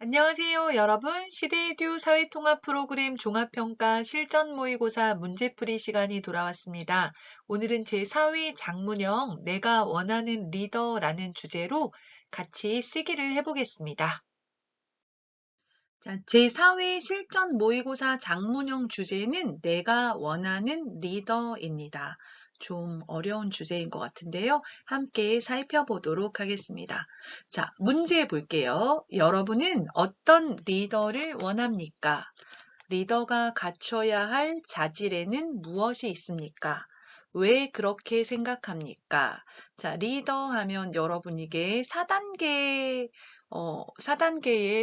안녕하세요, 여러분. 시대에듀 사회통합 프로그램 종합평가 실전 모의고사 문제풀이 시간이 돌아왔습니다. 오늘은 제4회 장문형 내가 원하는 리더라는 주제로 같이 쓰기를 해보겠습니다. 자, 제4회 실전 모의고사 장문형 주제는 내가 원하는 리더입니다. 좀 어려운 주제인 것 같은데요. 함께 살펴보도록 하겠습니다. 자, 문제 볼게요. 여러분은 어떤 리더를 원합니까? 리더가 갖춰야 할 자질에는 무엇이 있습니까? 왜 그렇게 생각합니까? 자, 리더 하면 여러분 이게 4단계의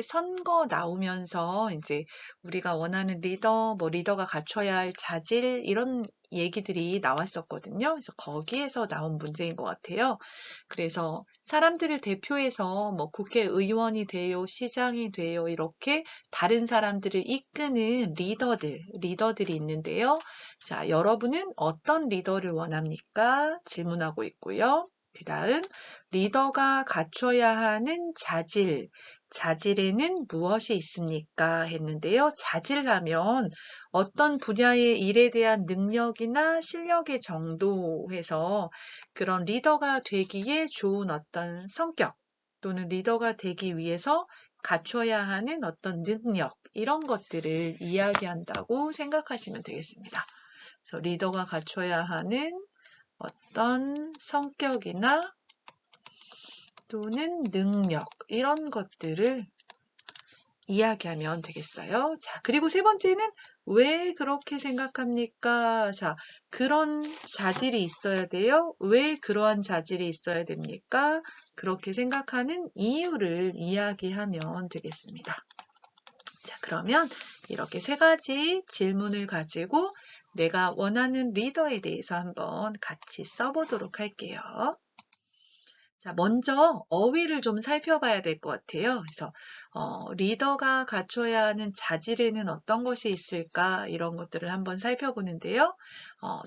선거 나오면서 이제 우리가 원하는 리더, 리더가 갖춰야 할 자질, 이런 얘기들이 나왔었거든요. 그래서 거기에서 나온 문제인 것 같아요. 그래서 사람들을 대표해서 국회의원이 돼요, 시장이 돼요, 이렇게 다른 사람들을 이끄는 리더들이 있는데요. 자, 여러분은 어떤 리더를 원합니까? 질문하고 있고요. 그 다음, 리더가 갖춰야 하는 자질에는 무엇이 있습니까? 했는데요. 자질하면 어떤 분야의 일에 대한 능력이나 실력의 정도 해서 그런 리더가 되기에 좋은 어떤 성격 또는 리더가 되기 위해서 갖춰야 하는 어떤 능력, 이런 것들을 이야기한다고 생각하시면 되겠습니다. 그래서 리더가 갖춰야 하는 어떤 성격이나 또는 능력, 이런 것들을 이야기하면 되겠어요. 자, 그리고 세 번째는 왜 그렇게 생각합니까? 자, 그런 자질이 있어야 돼요. 왜 그러한 자질이 있어야 됩니까? 그렇게 생각하는 이유를 이야기하면 되겠습니다. 자, 그러면 이렇게 세 가지 질문을 가지고 내가 원하는 리더에 대해서 한번 같이 써보도록 할게요. 자, 먼저 어휘를 좀 살펴봐야 될 것 같아요. 그래서 리더가 갖춰야 하는 자질에는 어떤 것이 있을까? 이런 것들을 한번 살펴보는데요.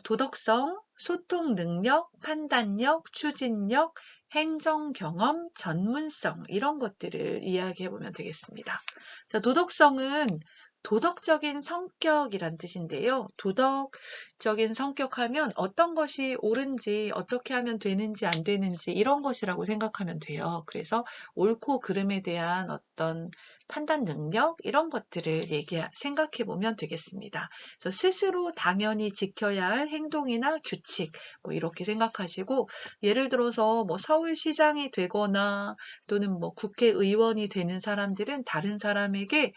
도덕성, 소통 능력, 판단력, 추진력, 행정 경험, 전문성, 이런 것들을 이야기해 보면 되겠습니다. 자, 도덕성은 도덕적인 성격이란 뜻인데요. 도덕적인 성격하면 어떤 것이 옳은지, 어떻게 하면 되는지 안 되는지, 이런 것이라고 생각하면 돼요. 그래서 옳고 그름에 대한 어떤 판단 능력, 이런 것들을 생각해 보면 되겠습니다. 그래서 스스로 당연히 지켜야 할 행동이나 규칙, 이렇게 생각하시고, 예를 들어서 서울시장이 되거나 또는 국회의원이 되는 사람들은 다른 사람에게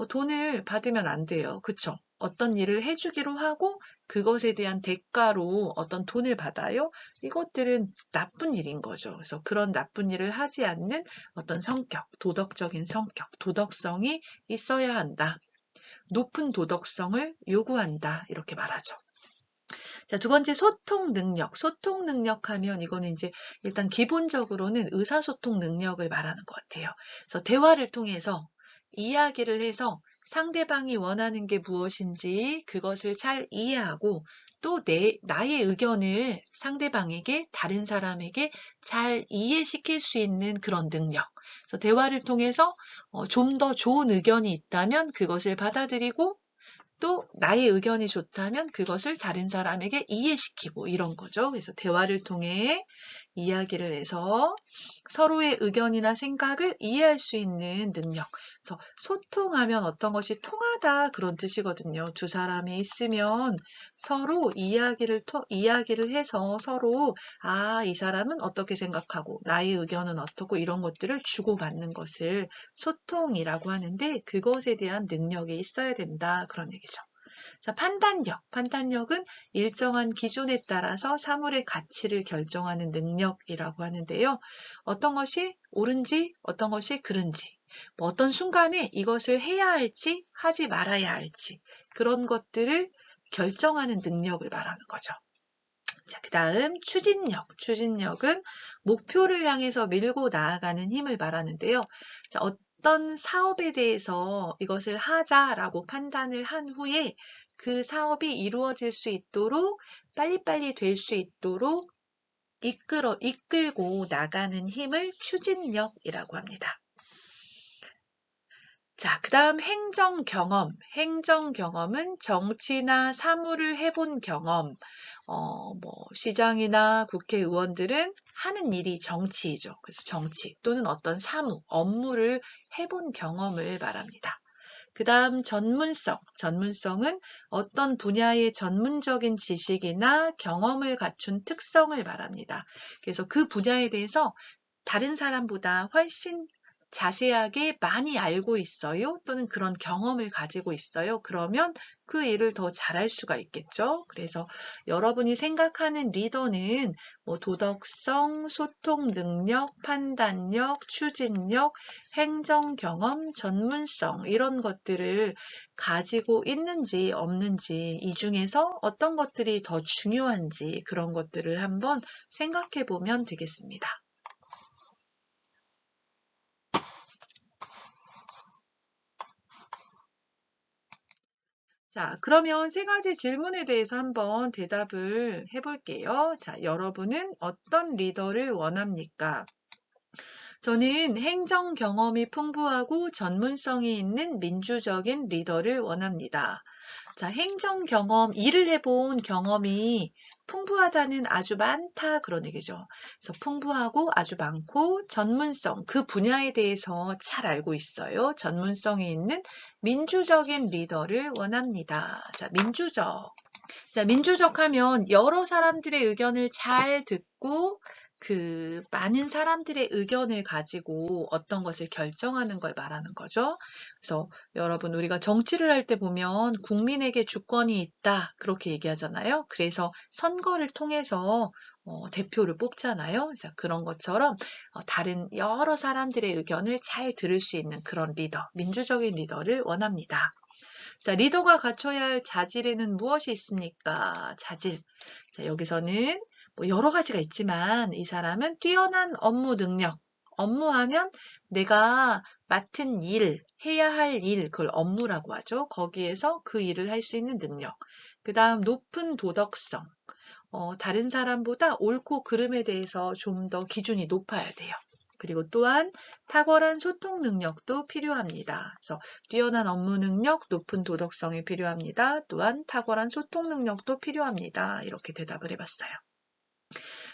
돈을 받으면 안 돼요. 그쵸? 어떤 일을 해주기로 하고 그것에 대한 대가로 어떤 돈을 받아요. 이것들은 나쁜 일인 거죠. 그래서 그런 나쁜 일을 하지 않는 어떤 성격, 도덕적인 성격, 도덕성이 있어야 한다. 높은 도덕성을 요구한다. 이렇게 말하죠. 자, 두 번째 소통 능력. 소통 능력 하면 이거는 이제 일단 기본적으로는 의사소통 능력을 말하는 것 같아요. 그래서 대화를 통해서 이야기를 해서 상대방이 원하는 게 무엇인지 그것을 잘 이해하고 또 나의 의견을 상대방에게, 다른 사람에게 잘 이해시킬 수 있는 그런 능력. 그래서 대화를 통해서 좀 더 좋은 의견이 있다면 그것을 받아들이고 또 나의 의견이 좋다면 그것을 다른 사람에게 이해시키고, 이런 거죠. 그래서 대화를 통해 이야기를 해서 서로의 의견이나 생각을 이해할 수 있는 능력. 그래서 소통하면 어떤 것이 통하다, 그런 뜻이거든요. 두 사람이 있으면 서로 이야기를 해서 서로 이 사람은 어떻게 생각하고 나의 의견은 어떻고, 이런 것들을 주고받는 것을 소통이라고 하는데 그것에 대한 능력이 있어야 된다, 그런 얘기죠. 자, 판단력. 판단력은 일정한 기준에 따라서 사물의 가치를 결정하는 능력이라고 하는데요. 어떤 것이 옳은지, 어떤 것이 그른지, 어떤 순간에 이것을 해야 할지, 하지 말아야 할지, 그런 것들을 결정하는 능력을 말하는 거죠. 자, 그 다음 추진력. 추진력은 목표를 향해서 밀고 나아가는 힘을 말하는데요. 자, 어떤 사업에 대해서 이것을 하자라고 판단을 한 후에 그 사업이 이루어질 수 있도록, 빨리빨리 될 수 있도록 이끌고 나가는 힘을 추진력이라고 합니다. 자, 그 다음 행정 경험. 행정 경험은 정치나 사무를 해본 경험. 시장이나 국회의원들은 하는 일이 정치이죠. 그래서 정치 또는 어떤 사무, 업무를 해본 경험을 말합니다. 그 다음 전문성. 전문성은 어떤 분야의 전문적인 지식이나 경험을 갖춘 특성을 말합니다. 그래서 그 분야에 대해서 다른 사람보다 훨씬 자세하게 많이 알고 있어요. 또는 그런 경험을 가지고 있어요. 그러면 그 일을 더 잘할 수가 있겠죠. 그래서 여러분이 생각하는 리더는 도덕성, 소통 능력, 판단력, 추진력, 행정 경험, 전문성 이런 것들을 가지고 있는지 없는지 이 중에서 어떤 것들이 더 중요한지 그런 것들을 한번 생각해 보면 되겠습니다. 자, 그러면 세 가지 질문에 대해서 한번 대답을 해볼게요. 자, 여러분은 어떤 리더를 원합니까? 저는 행정 경험이 풍부하고 전문성이 있는 민주적인 리더를 원합니다. 자, 행정 경험, 일을 해본 경험이 풍부하다는 아주 많다 그런 얘기죠. 그래서 풍부하고 아주 많고 전문성, 그 분야에 대해서 잘 알고 있어요. 전문성이 있는 민주적인 리더를 원합니다. 자, 민주적. 자, 민주적 하면 여러 사람들의 의견을 잘 듣고 그 많은 사람들의 의견을 가지고 어떤 것을 결정하는 걸 말하는 거죠. 그래서 여러분 우리가 정치를 할 때 보면 국민에게 주권이 있다 그렇게 얘기하잖아요. 그래서 선거를 통해서 대표를 뽑잖아요. 그래서 그런 것처럼 다른 여러 사람들의 의견을 잘 들을 수 있는 그런 리더, 민주적인 리더를 원합니다. 자, 리더가 갖춰야 할 자질에는 무엇이 있습니까? 자질. 자, 여기서는 여러 가지가 있지만 이 사람은 뛰어난 업무 능력. 업무하면 내가 맡은 일, 해야 할 일, 그걸 업무라고 하죠. 거기에서 그 일을 할 수 있는 능력. 그 다음 높은 도덕성. 다른 사람보다 옳고 그름에 대해서 좀 더 기준이 높아야 돼요. 그리고 또한 탁월한 소통 능력도 필요합니다. 그래서 뛰어난 업무 능력, 높은 도덕성이 필요합니다. 또한 탁월한 소통 능력도 필요합니다. 이렇게 대답을 해봤어요.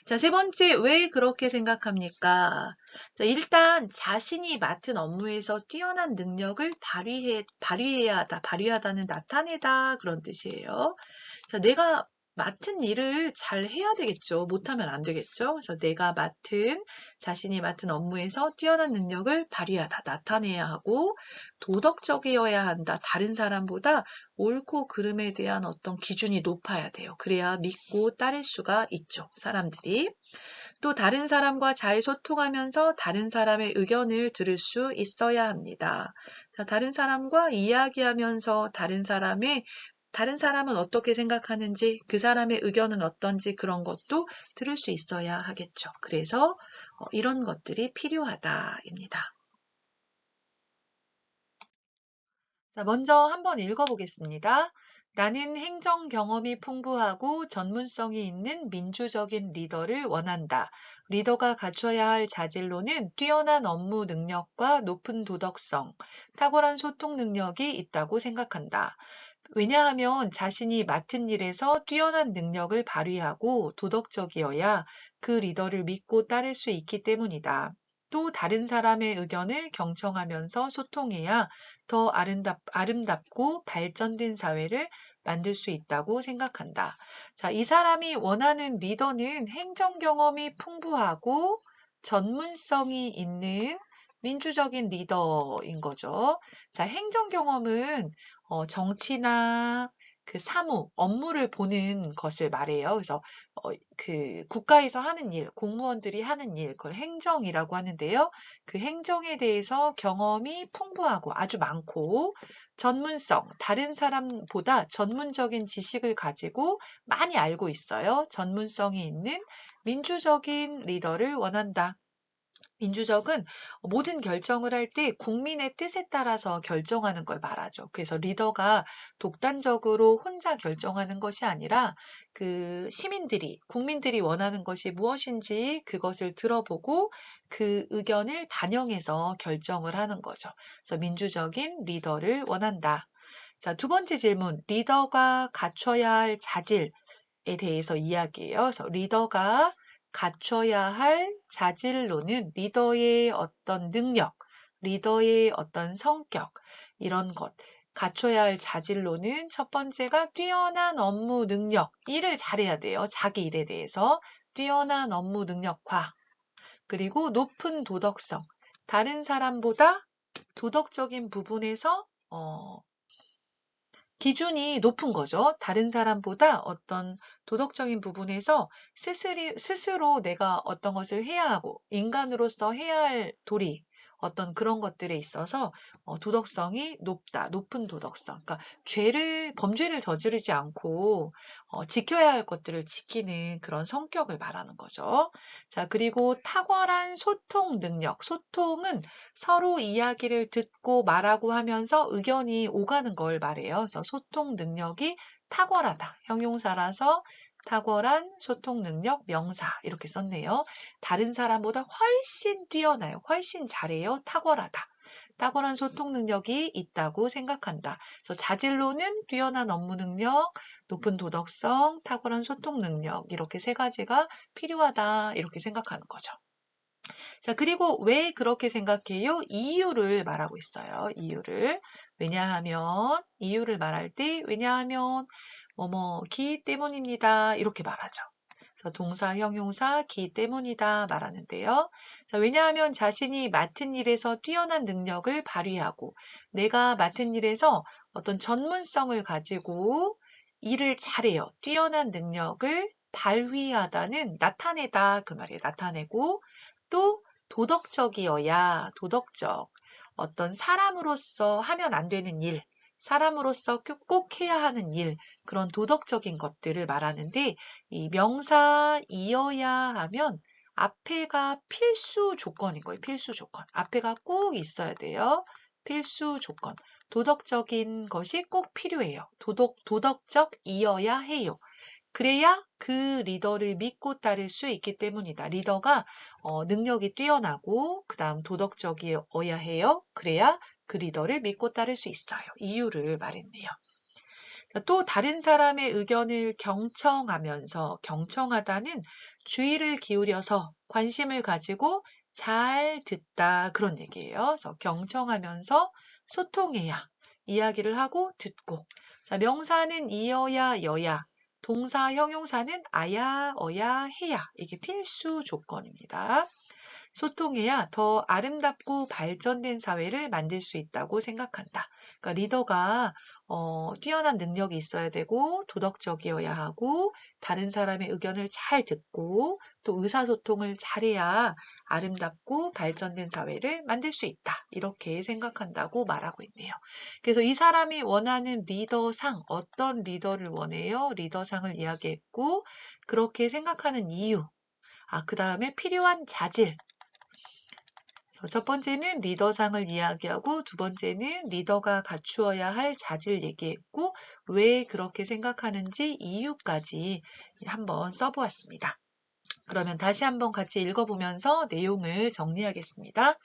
자, 세 번째, 왜 그렇게 생각합니까? 자, 일단 자신이 맡은 업무에서 뛰어난 능력을 발휘해야 하다, 발휘하다는 나타내다 그런 뜻이에요. 자, 내가 맡은 일을 잘 해야 되겠죠. 못하면 안 되겠죠. 그래서 자신이 맡은 업무에서 뛰어난 능력을 발휘하다, 나타내야 하고, 도덕적이어야 한다. 다른 사람보다 옳고 그름에 대한 어떤 기준이 높아야 돼요. 그래야 믿고 따를 수가 있죠. 사람들이. 또 다른 사람과 잘 소통하면서 다른 사람의 의견을 들을 수 있어야 합니다. 자, 다른 사람과 이야기하면서 다른 사람은 어떻게 생각하는지, 그 사람의 의견은 어떤지 그런 것도 들을 수 있어야 하겠죠. 그래서 이런 것들이 필요하다입니다. 자, 먼저 한번 읽어보겠습니다. 나는 행정 경험이 풍부하고 전문성이 있는 민주적인 리더를 원한다. 리더가 갖춰야 할 자질로는 뛰어난 업무 능력과 높은 도덕성, 탁월한 소통 능력이 있다고 생각한다. 왜냐하면 자신이 맡은 일에서 뛰어난 능력을 발휘하고 도덕적이어야 그 리더를 믿고 따를 수 있기 때문이다. 또 다른 사람의 의견을 경청하면서 소통해야 더 아름답고 발전된 사회를 만들 수 있다고 생각한다. 자, 이 사람이 원하는 리더는 행정 경험이 풍부하고 전문성이 있는 민주적인 리더인 거죠. 자, 행정 경험은 정치나 그 사무, 업무를 보는 것을 말해요. 그래서 그 국가에서 하는 일, 공무원들이 하는 일, 그걸 행정이라고 하는데요. 그 행정에 대해서 경험이 풍부하고 아주 많고 전문성, 다른 사람보다 전문적인 지식을 가지고 많이 알고 있어요. 전문성이 있는 민주적인 리더를 원한다. 민주적은 모든 결정을 할 때 국민의 뜻에 따라서 결정하는 걸 말하죠. 그래서 리더가 독단적으로 혼자 결정하는 것이 아니라 그 시민들이, 국민들이 원하는 것이 무엇인지 그것을 들어보고 그 의견을 반영해서 결정을 하는 거죠. 그래서 민주적인 리더를 원한다. 자, 두 번째 질문. 리더가 갖춰야 할 자질에 대해서 이야기해요. 그래서 리더가 갖춰야 할 자질로는 리더의 어떤 능력, 리더의 어떤 성격, 이런 것. 갖춰야 할 자질로는 첫 번째가 뛰어난 업무 능력, 일을 잘해야 돼요. 자기 일에 대해서. 뛰어난 업무 능력과, 그리고 높은 도덕성. 다른 사람보다 도덕적인 부분에서 기준이 높은 거죠. 다른 사람보다 어떤 도덕적인 부분에서 스스로 내가 어떤 것을 해야 하고, 인간으로서 해야 할 도리, 어떤 그런 것들에 있어서 도덕성이 높다, 높은 도덕성. 그러니까 범죄를 저지르지 않고 지켜야 할 것들을 지키는 그런 성격을 말하는 거죠. 자, 그리고 탁월한 소통 능력. 소통은 서로 이야기를 듣고 말하고 하면서 의견이 오가는 걸 말해요. 그래서 소통 능력이 탁월하다. 형용사라서 탁월한 소통 능력 명사 이렇게 썼네요. 다른 사람보다 훨씬 뛰어나요. 훨씬 잘해요. 탁월하다. 탁월한 소통 능력이 있다고 생각한다. 그래서 자질로는 뛰어난 업무 능력, 높은 도덕성, 탁월한 소통 능력 이렇게 세 가지가 필요하다 이렇게 생각하는 거죠. 자, 그리고 왜 그렇게 생각해요? 이유를 말하고 있어요. 이유를 말할 때, 왜냐하면, 기 때문입니다. 이렇게 말하죠. 그래서 동사, 형용사, 기 때문이다 말하는데요. 자, 왜냐하면 자신이 맡은 일에서 뛰어난 능력을 발휘하고, 내가 맡은 일에서 어떤 전문성을 가지고 일을 잘해요. 뛰어난 능력을 발휘하다는 나타내다 그 말이에요. 나타내고, 또 도덕적, 어떤 사람으로서 하면 안 되는 일, 사람으로서 꼭 해야 하는 일, 그런 도덕적인 것들을 말하는데, 이 명사 이어야 하면 앞에가 필수 조건인 거예요. 필수 조건. 앞에가 꼭 있어야 돼요. 필수 조건. 도덕적인 것이 꼭 필요해요. 도덕적 이어야 해요. 그래야 그 리더를 믿고 따를 수 있기 때문이다. 리더가 능력이 뛰어나고 그다음 도덕적이어야 해요. 그래야 그 리더를 믿고 따를 수 있어요. 이유를 말했네요. 자, 또 다른 사람의 의견을 경청하다는 주의를 기울여서 관심을 가지고 잘 듣다 그런 얘기예요. 그래서 경청하면서 소통해야 이야기를 하고 듣고. 자, 명사는 이어야 여야, 동사 형용사는 아야 어야 해야 이게 필수 조건입니다. 소통해야 더 아름답고 발전된 사회를 만들 수 있다고 생각한다. 그러니까 리더가 뛰어난 능력이 있어야 되고 도덕적이어야 하고 다른 사람의 의견을 잘 듣고 또 의사소통을 잘해야 아름답고 발전된 사회를 만들 수 있다. 이렇게 생각한다고 말하고 있네요. 그래서 이 사람이 원하는 리더상, 어떤 리더를 원해요? 리더상을 이야기했고 그렇게 생각하는 이유, 그 다음에 필요한 자질, 첫 번째는 리더상을 이야기하고 두 번째는 리더가 갖추어야 할 자질 얘기했고 왜 그렇게 생각하는지 이유까지 한번 써보았습니다. 그러면 다시 한번 같이 읽어보면서 내용을 정리하겠습니다.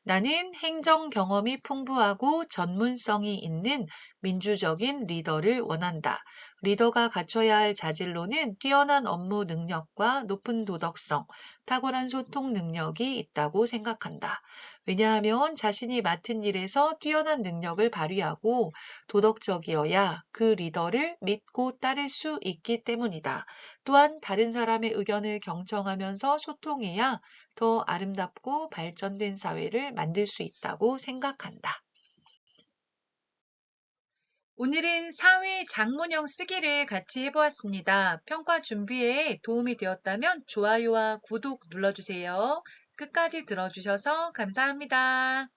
나는 행정 경험이 풍부하고 전문성이 있는 민주적인 리더를 원한다. 리더가 갖춰야 할 자질로는 뛰어난 업무 능력과 높은 도덕성, 탁월한 소통 능력이 있다고 생각한다. 왜냐하면 자신이 맡은 일에서 뛰어난 능력을 발휘하고 도덕적이어야 그 리더를 믿고 따를 수 있기 때문이다. 또한 다른 사람의 의견을 경청하면서 소통해야 더 아름답고 발전된 사회를 만들 수 있다고 생각한다. 오늘은 사회 장문형 쓰기를 같이 해보았습니다. 평가 준비에 도움이 되었다면 좋아요와 구독 눌러주세요. 끝까지 들어주셔서 감사합니다.